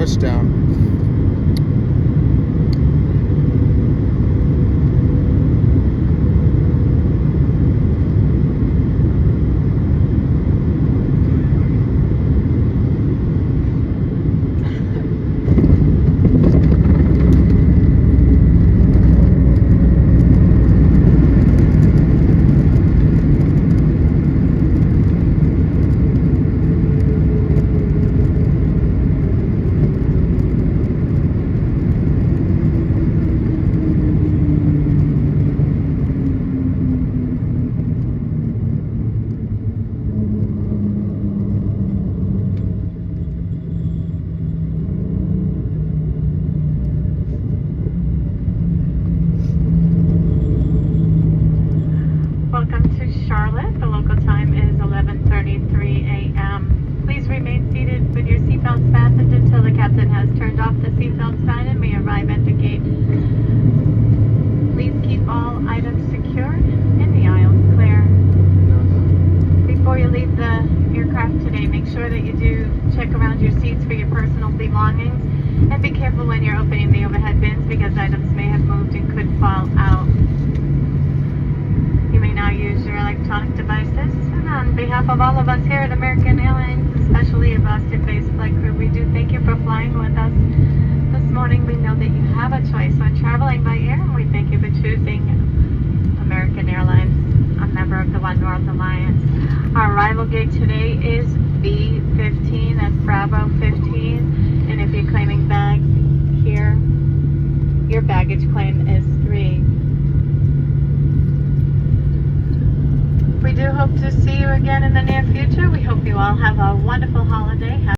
touchdown. Welcome to Charlotte. The local time is 11:33 a.m. Please remain seated with your seatbelts fastened until the captain has turned off the seatbelt sign and we arrive at the gate. Please keep all items secured and the aisles clear. Before you leave the aircraft today, make sure that you do check around your seats for your personal belongings and be careful when you're opening the overhead bins because items may have moved and could fall out. You may now use your electronic devices. And on behalf of all of us here at American Airlines, especially a Boston-based flight crew, we do thank you for flying with us this morning. We know that you have a choice when traveling by air, and we thank you for choosing American Airlines, a member of the One World Alliance. Our arrival gate today is B15, that's Bravo 15, and if you're claiming bags here, your baggage claim is 3. We do hope to see you again in the near future. We hope you all have a wonderful holiday.